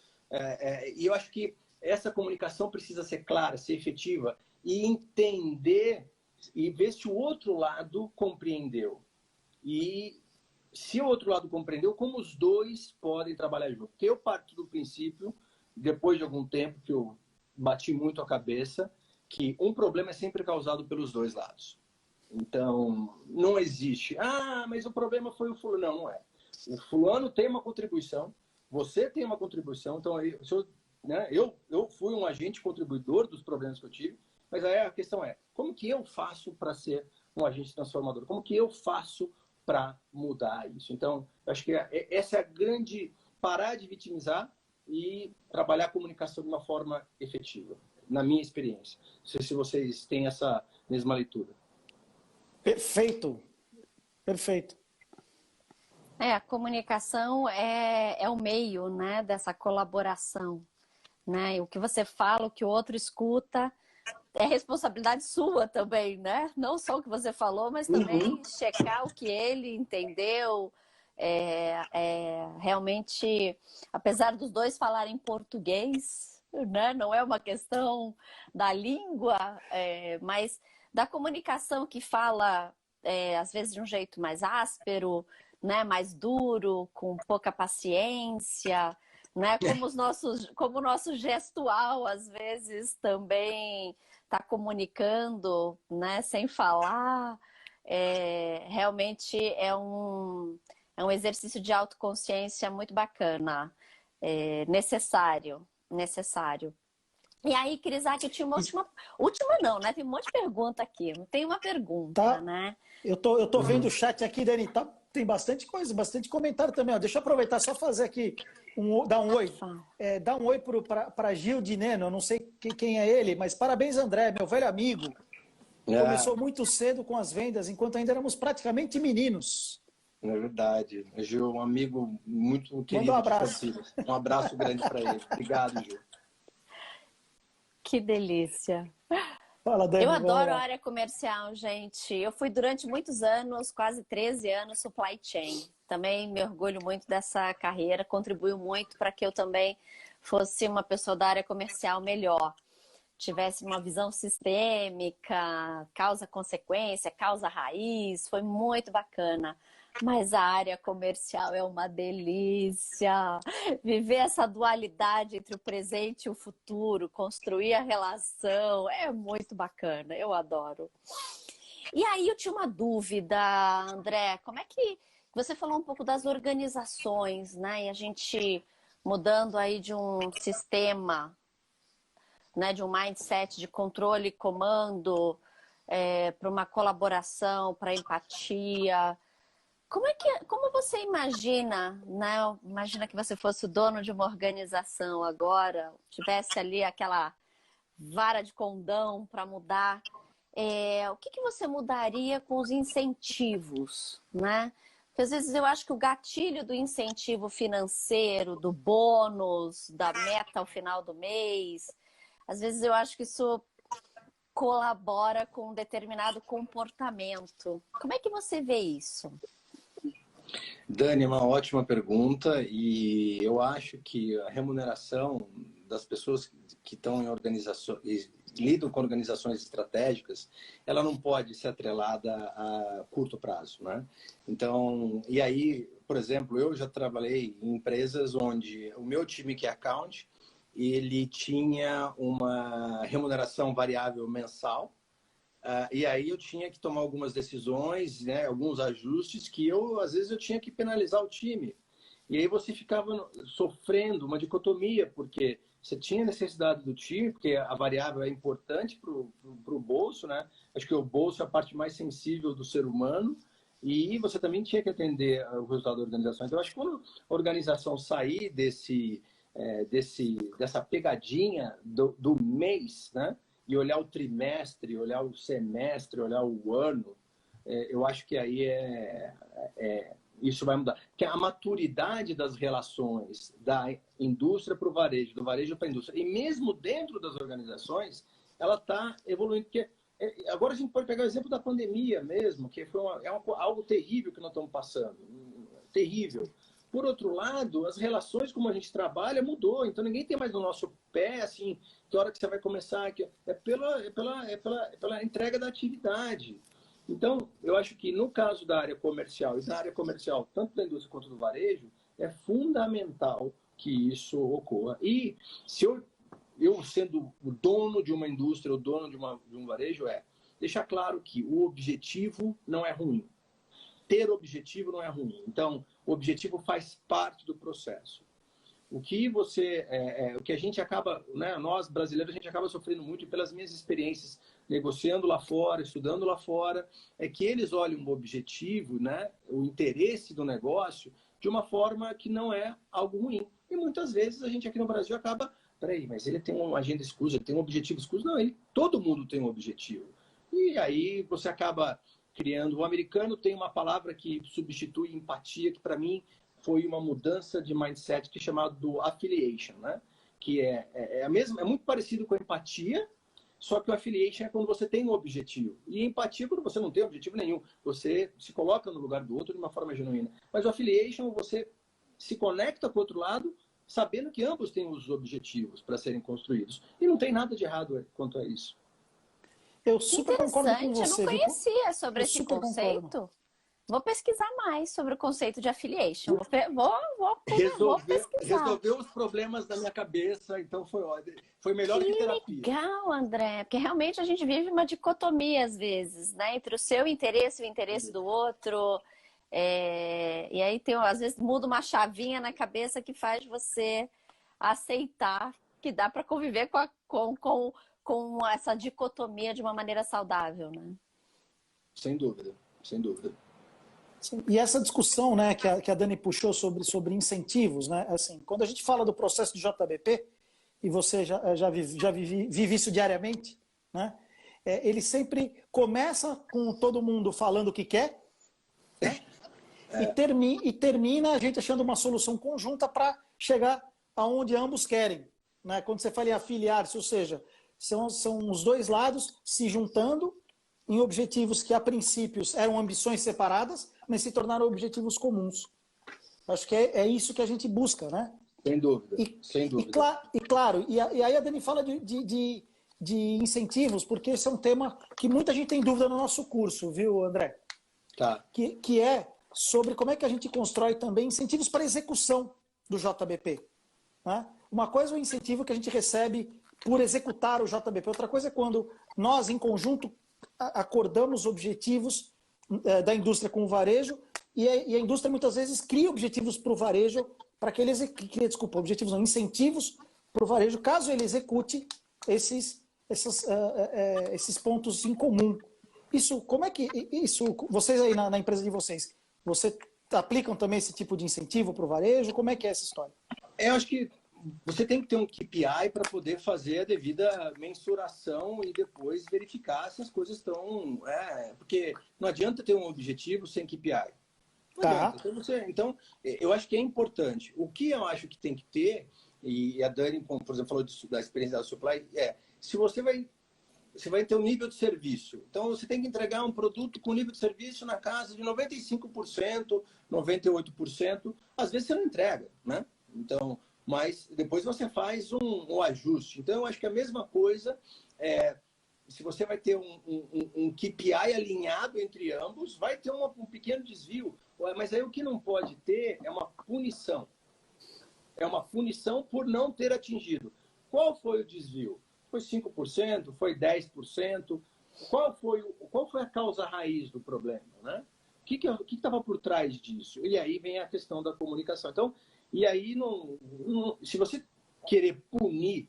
E eu acho que essa comunicação precisa ser clara, ser efetiva e entender e ver se o outro lado compreendeu. E se o outro lado compreendeu, como os dois podem trabalhar junto. Porque eu parto do princípio, depois de algum tempo que eu bati muito a cabeça, que um problema é sempre causado pelos dois lados. Então, não existe, mas o problema foi o fulano. Não é. O fulano tem uma contribuição, você tem uma contribuição, então eu fui um agente contribuidor dos problemas que eu tive, mas aí a questão é, como que eu faço para ser um agente transformador? Como que eu faço para mudar isso? Então, acho que essa é a grande... Parar de vitimizar e trabalhar a comunicação de uma forma efetiva, na minha experiência. Não sei se vocês têm essa mesma leitura. Perfeito. Perfeito. A comunicação é o meio, né, dessa colaboração, né? O que você fala, o que o outro escuta, é responsabilidade sua também, né? Não só o que você falou, mas também checar o que ele entendeu. Realmente, apesar dos dois falarem português, né? Não é uma questão da língua, mas da comunicação que fala, às vezes, de um jeito mais áspero, né? Mais duro, com pouca paciência, né? Como o nosso gestual, às vezes, também está comunicando, né? Sem falar. Realmente é um exercício de autoconsciência muito bacana, necessário. E aí, Crisac, eu tinha uma última não, né? Tem um monte de pergunta aqui. Tem uma pergunta, né? Eu tô vendo o chat aqui, Dani, tem bastante coisa, bastante comentário também. Ó. Deixa eu aproveitar só fazer aqui, dar um oi. Dar um oi para Gil de Neno, eu não sei quem é ele, mas parabéns, André, meu velho amigo. Começou muito cedo com as vendas, enquanto ainda éramos praticamente meninos. É verdade. Gil, um amigo muito querido. Manda um abraço. Um abraço grande para ele. Obrigado, Gil. Que delícia. Fala, Dani, Eu vamos adoro a lá. área comercial, gente. Eu fui durante muitos anos, quase 13 anos, supply chain. Também me orgulho muito dessa carreira, contribuiu muito para que eu também fosse uma pessoa da área comercial melhor. Tivesse uma visão sistêmica, causa-consequência, causa-raiz, foi muito bacana. Mas a área comercial é uma delícia. Viver essa dualidade entre o presente e o futuro, construir a relação, é muito bacana. Eu adoro. E aí eu tinha uma dúvida, André, como é que você falou um pouco das organizações, né? E a gente mudando aí de um sistema, né, de um mindset de controle e comando para uma colaboração, para empatia. Como você imagina, né? Imagina que você fosse o dono de uma organização agora, tivesse ali aquela vara de condão para mudar. O que você mudaria com os incentivos, né? Porque às vezes eu acho que o gatilho do incentivo financeiro, do bônus, da meta ao final do mês, às vezes eu acho que isso colabora com um determinado comportamento. Como é que você vê isso? Dani, uma ótima pergunta e eu acho que a remuneração das pessoas que estão em organizações, lidam com organizações estratégicas, ela não pode ser atrelada a curto prazo, né? Então, e aí, por exemplo, eu já trabalhei em empresas onde o meu time que é account, ele tinha uma remuneração variável mensal. E aí eu tinha que tomar algumas decisões, né, alguns ajustes que às vezes eu tinha que penalizar o time. E aí você ficava sofrendo uma dicotomia, porque você tinha necessidade do time, porque a variável é importante para o bolso, né? Acho que o bolso é a parte mais sensível do ser humano, e você também tinha que atender o resultado da organização. Então, acho que quando a organização sair dessa pegadinha do mês, né? E olhar o trimestre, olhar o semestre, olhar o ano, eu acho que aí isso vai mudar. Porque a maturidade das relações da indústria para o varejo, do varejo para a indústria, e mesmo dentro das organizações, ela está evoluindo. Porque agora a gente pode pegar o exemplo da pandemia mesmo, que foi algo terrível que nós estamos passando. Terrível. Por outro lado, as relações como a gente trabalha mudou. Então ninguém tem mais no nosso pé, assim, que hora que você vai começar. Pela entrega da atividade. Então, eu acho que no caso da área comercial e da área comercial, tanto da indústria quanto do varejo, é fundamental que isso ocorra. E se eu sendo o dono de uma indústria, o dono de um varejo, deixar claro que o objetivo não é ruim. Ter objetivo não é ruim. Então, o objetivo faz parte do processo. O que a gente acaba, né, nós brasileiros, a gente acaba sofrendo muito, e pelas minhas experiências negociando lá fora, estudando lá fora, é que eles olham o objetivo, né, o interesse do negócio, de uma forma que não é algo ruim. E muitas vezes a gente aqui no Brasil acaba, peraí, mas ele tem uma agenda escusa, ele tem um objetivo escuso. Não, todo mundo tem um objetivo. E aí você acaba criando. O americano tem uma palavra que substitui empatia, que para mim foi uma mudança de mindset, que é chamado affiliation, né? Que é muito parecido com a empatia, só que o affiliation é quando você tem um objetivo. E a empatia é quando você não tem objetivo nenhum. Você se coloca no lugar do outro de uma forma genuína. Mas o affiliation, você se conecta com o outro lado, sabendo que ambos têm os objetivos para serem construídos. E não tem nada de errado quanto a isso. Eu Que super concordo com interessante, eu não você. conhecia sobre Eu esse super conceito. concordo. Vou pesquisar mais sobre o conceito de affiliation. Vou pesquisar. Resolveu os problemas da minha cabeça, então foi melhor que terapia. Legal, André, porque realmente a gente vive uma dicotomia às vezes, né? Entre o seu interesse e o interesse do outro. E aí às vezes muda uma chavinha na cabeça que faz você aceitar que dá para conviver com essa dicotomia de uma maneira saudável, né? Sem dúvida, sem dúvida. E essa discussão, né, que a Dani puxou sobre incentivos, né, assim, quando a gente fala do processo de JBP, e você já vive isso diariamente, né, ele sempre começa com todo mundo falando o que quer, né, e termina a gente achando uma solução conjunta para chegar aonde ambos querem. Né? Quando você fala em afiliar-se, ou seja, São os dois lados se juntando em objetivos que, a princípios, eram ambições separadas, mas se tornaram objetivos comuns. Acho que é isso que a gente busca, né? Sem dúvida, sem dúvida. Claro, e aí a Dani fala de incentivos, porque esse é um tema que muita gente tem dúvida no nosso curso, viu, André? Tá. Que é sobre como é que a gente constrói também incentivos para execução do JBP. Né? Uma coisa é o incentivo que a gente recebe por executar o JBP, outra coisa é quando nós, em conjunto, acordamos objetivos da indústria com o varejo e a indústria muitas vezes cria objetivos para o varejo, para que ele cria, objetivos não, incentivos para o varejo, caso ele execute esses pontos em comum. Isso, como é que vocês aí na empresa de vocês, aplicam também esse tipo de incentivo para o varejo? Como é que é essa história? Eu acho que você tem que ter um KPI para poder fazer a devida mensuração e depois verificar se as coisas estão... porque não adianta ter um objetivo sem KPI. Não adianta. Então, eu acho que é importante. O que eu acho que tem que ter, e a Dani, por exemplo, falou da experiência da supply, se você vai ter um nível de serviço. Então, você tem que entregar um produto com nível de serviço na casa de 95%, 98%. Às vezes você não entrega, né? Então, mas depois você faz um ajuste. Então, eu acho que a mesma coisa, se você vai ter um KPI alinhado entre ambos, vai ter um pequeno desvio. Mas aí o que não pode ter é uma punição. É uma punição por não ter atingido. Qual foi o desvio? Foi 5%? Foi 10%? Qual foi a causa raiz do problema, né? O que estava por trás disso? E aí vem a questão da comunicação. Então, e aí, se você querer punir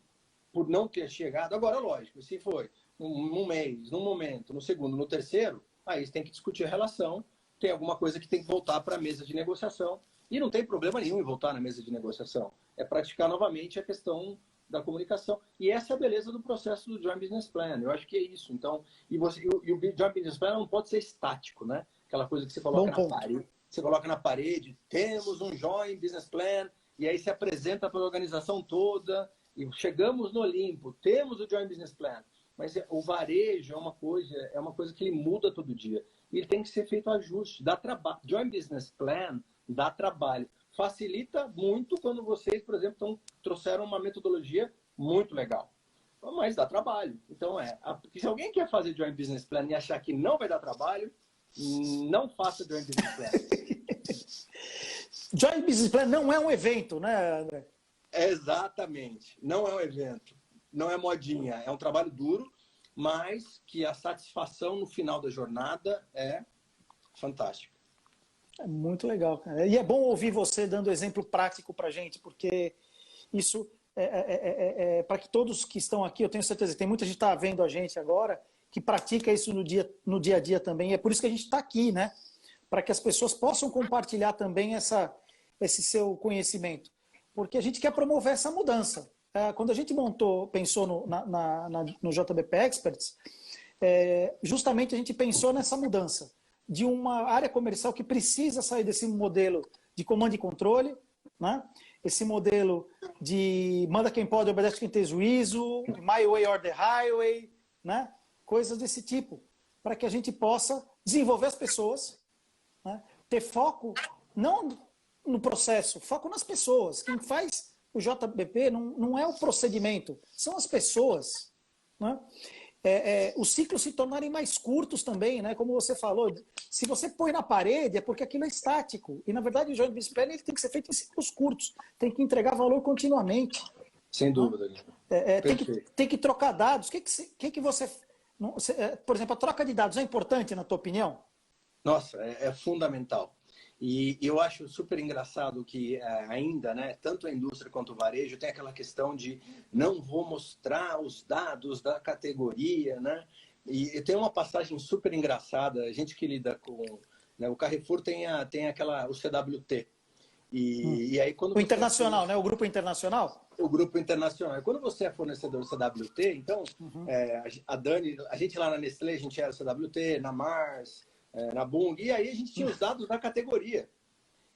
por não ter chegado, agora, lógico, se foi num mês, num momento, no segundo, no terceiro, aí você tem que discutir a relação, tem alguma coisa que tem que voltar para a mesa de negociação, e não tem problema nenhum em voltar na mesa de negociação. É praticar novamente a questão da comunicação. E essa é a beleza do processo do Joint Business Plan. Eu acho que é isso. Então, e o Joint Business Plan não pode ser estático, né? Aquela coisa que você coloca na parede. Você coloca na parede, temos um Joint Business Plan, e aí se apresenta para a organização toda, e chegamos no Olimpo, temos o Joint Business Plan. Mas o varejo é uma coisa que ele muda todo dia. E ele tem que ser feito ajuste, dá trabalho. Joint Business Plan dá trabalho. Facilita muito quando vocês, por exemplo, trouxeram uma metodologia muito legal. Mas dá trabalho. Então, se alguém quer fazer Joint Business Plan e achar que não vai dar trabalho, não faça Joint Business Plan. Joint Business Plan não é um evento, né, André? Exatamente. Não é um evento. Não é modinha. É um trabalho duro, mas que a satisfação no final da jornada é fantástica. É muito legal, cara. E é bom ouvir você dando exemplo prático para a gente, porque isso para que todos que estão aqui, eu tenho certeza que tem muita gente que está vendo a gente agora, que pratica isso no dia a dia também. E é por isso que a gente está aqui, né? Para que as pessoas possam compartilhar também esse seu conhecimento. Porque a gente quer promover essa mudança. Quando a gente pensou no JBP Experts, justamente a gente pensou nessa mudança de uma área comercial que precisa sair desse modelo de comando e controle, né? Esse modelo de manda quem pode, obedece quem tem juízo, my way or the highway, né? Coisas desse tipo, para que a gente possa desenvolver as pessoas, né? Ter foco não no processo, foco nas pessoas. Quem faz o JBP não é o procedimento, são as pessoas, né? Os ciclos se tornarem mais curtos também, né? Como você falou, se você põe na parede é porque aquilo é estático. E, na verdade, o Joint Business Plan ele tem que ser feito em ciclos curtos, tem que entregar valor continuamente. Sem dúvida. Tem que trocar dados. O que você... Por exemplo, a troca de dados é importante, na tua opinião? Nossa, é fundamental. E eu acho super engraçado que ainda, né, tanto a indústria quanto o varejo tem aquela questão de não vou mostrar os dados da categoria, né? E tem uma passagem super engraçada, a gente que lida com... Né, o Carrefour tem o CWT. E aí quando o internacional, né? O grupo internacional? O grupo internacional. E quando você é fornecedor CWT, então, a Dani, a gente lá na Nestlé, a gente era CWT, na Mars... na Bung, e aí a gente tinha os dados da categoria.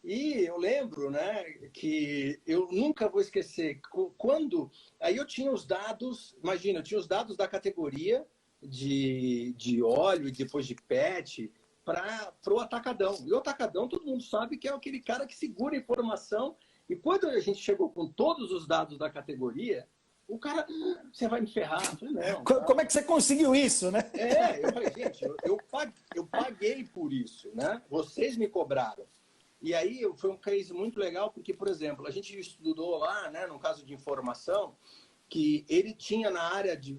E eu lembro, né, que eu nunca vou esquecer quando aí eu tinha os dados, imagina, eu tinha os dados da categoria de óleo e depois de PET para o atacadão. E o atacadão, todo mundo sabe que é aquele cara que segura a informação. E quando a gente chegou com todos os dados da categoria, o cara, você vai me ferrar. Eu falei, não, como é que você conseguiu isso, né? eu falei, gente, eu paguei por isso, né? Vocês me cobraram. E aí foi um case muito legal, porque, por exemplo, a gente estudou lá, né, no caso de informação, que ele tinha na área de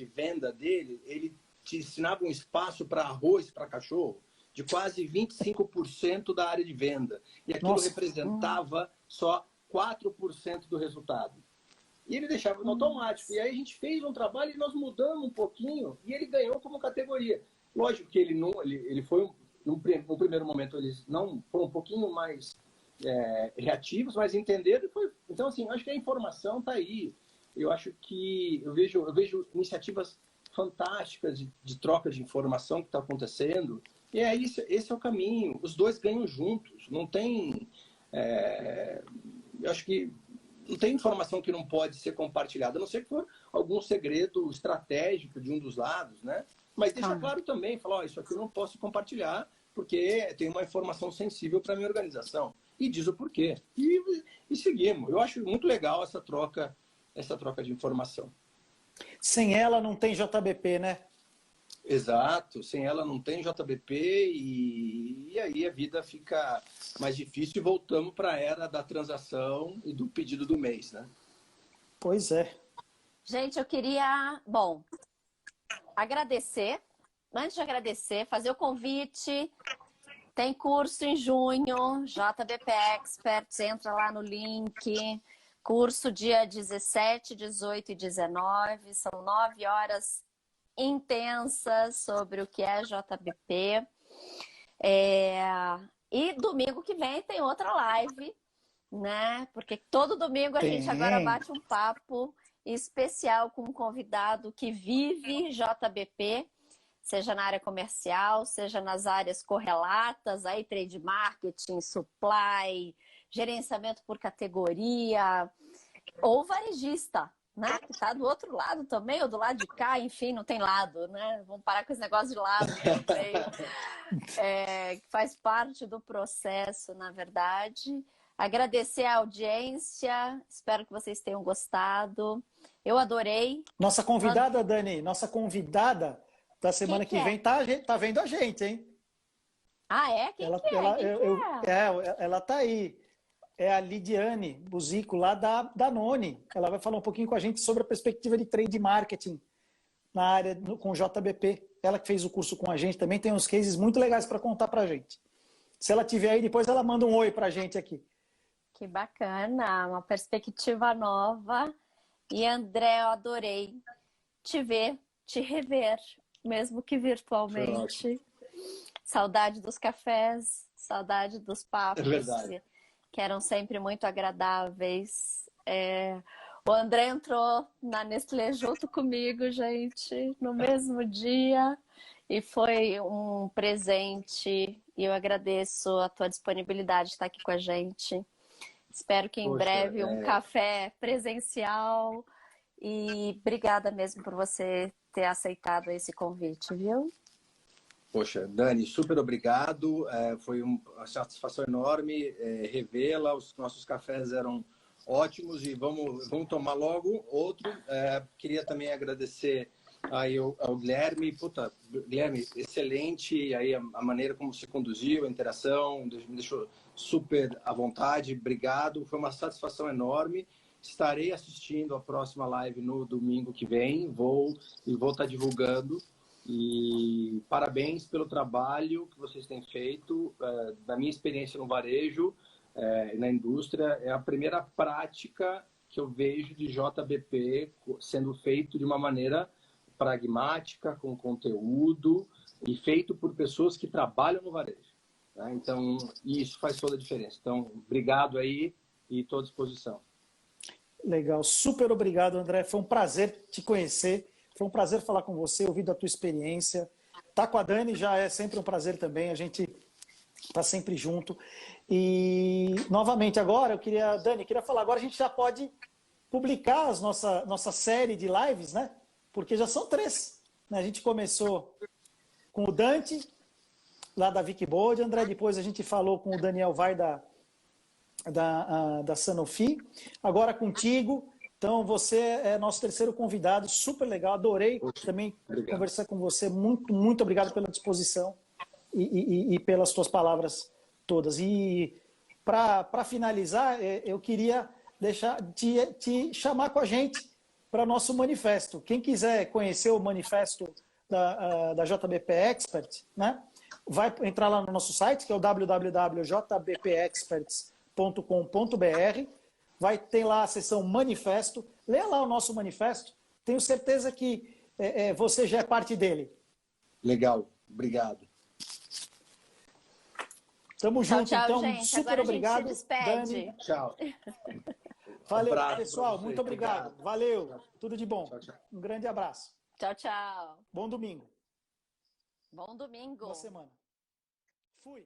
venda dele, ele te ensinava um espaço para arroz para cachorro de quase 25% da área de venda. E aquilo representava só 4% do resultado. E ele deixava no automático. E aí a gente fez um trabalho e nós mudamos um pouquinho e ele ganhou como categoria. Lógico que ele foi, no primeiro momento, eles não foram um pouquinho mais reativos, mas entenderam. Então, assim, acho que a informação está aí. Eu acho que eu vejo iniciativas fantásticas de troca de informação que está acontecendo. E esse é o caminho. Os dois ganham juntos. Não tem... eu acho que não tem informação que não pode ser compartilhada, a não ser que for algum segredo estratégico de um dos lados, né? Mas deixa claro também, falar, isso aqui eu não posso compartilhar, porque tem uma informação sensível para a minha organização. E diz o porquê. E seguimos. Eu acho muito legal essa troca de informação. Sem ela não tem JBP, né? Exato, sem ela não tem JBP e aí a vida fica mais difícil e voltamos para a era da transação e do pedido do mês, né? Pois é. Gente, eu queria, agradecer, antes de agradecer, fazer o convite, tem curso em junho, JBP Experts, entra lá no link, curso dia 17, 18 e 19, são 9 horas intensas sobre o que é JBP. E domingo que vem tem outra live, né? Porque todo domingo a gente agora bate um papo especial com um convidado que vive JBP, seja na área comercial, seja nas áreas correlatas, aí trade marketing, supply, gerenciamento por categoria, ou varejista, né? Que está do outro lado também, ou do lado de cá, enfim, não tem lado, né? Vamos parar com esse negócio de lado também. Que faz parte do processo, na verdade. Agradecer a audiência, espero que vocês tenham gostado. Eu adorei. Nossa convidada, Dani, nossa convidada da semana que vem tá vendo a gente, hein? Ah, é? Quem ela tá aí. É a Lidiane Buzico, lá da Noni. Ela vai falar um pouquinho com a gente sobre a perspectiva de trade marketing na área com JBP. Ela que fez o curso com a gente também tem uns cases muito legais para contar para a gente. Se ela tiver aí, depois ela manda um oi para a gente aqui. Que bacana, uma perspectiva nova. E André, eu adorei te ver, te rever, mesmo que virtualmente. Saudade dos cafés, saudade dos papos. É verdade. Que eram sempre muito agradáveis. O André entrou na Nestlé junto comigo, gente, no mesmo dia, e foi um presente, e eu agradeço a tua disponibilidade de estar aqui com a gente. Espero que em breve um café presencial, e obrigada mesmo por você ter aceitado esse convite, viu? Poxa, Dani, super obrigado. Foi uma satisfação enorme revê-la. Os nossos cafés eram ótimos e vamos tomar logo outro. Queria também agradecer aí ao Guilherme. Guilherme, excelente aí a maneira como se conduziu, a interação, me deixou super à vontade. Obrigado, foi uma satisfação enorme. Estarei assistindo a próxima live no domingo que vem. Vou estar divulgando. E parabéns pelo trabalho que vocês têm feito. Da minha experiência no varejo, na indústria, é a primeira prática que eu vejo de JBP sendo feito de uma maneira pragmática, com conteúdo e feito por pessoas que trabalham no varejo. Tá? Então, isso faz toda a diferença. Então, obrigado aí e estou à disposição. Legal, super obrigado, André. Foi um prazer te conhecer. Foi um prazer falar com você, ouvir da tua experiência. Tá com a Dani já é sempre um prazer também. A gente Tá sempre junto. E, novamente, agora, Dani, queria falar, agora a gente já pode publicar nossa série de lives, né? Porque já são 3. Né? A gente começou com o Dante, lá da Wikibode, André, depois a gente falou com o Daniel Vai da Sanofi, agora contigo. Então, você é nosso terceiro convidado, super legal, adorei também conversar com você. Muito, muito obrigado pela disposição e pelas suas palavras todas. E para finalizar, eu queria te chamar com a gente para nosso manifesto. Quem quiser conhecer o manifesto da JBP Expert, né, vai entrar lá no nosso site, que é o www.jbpexperts.com.br. Vai ter lá a seção manifesto. Leia lá o nosso manifesto. Tenho certeza que você já é parte dele. Legal. Obrigado. Tamo junto, tchau, então. Gente. Super agora obrigado. A gente se despede. Dani. Tchau. Valeu, abraço pessoal. Muito obrigado. Obrigado. Valeu. Tudo de bom. Tchau, tchau. Um grande abraço. Tchau, tchau. Bom domingo. Bom domingo. Boa semana. Fui.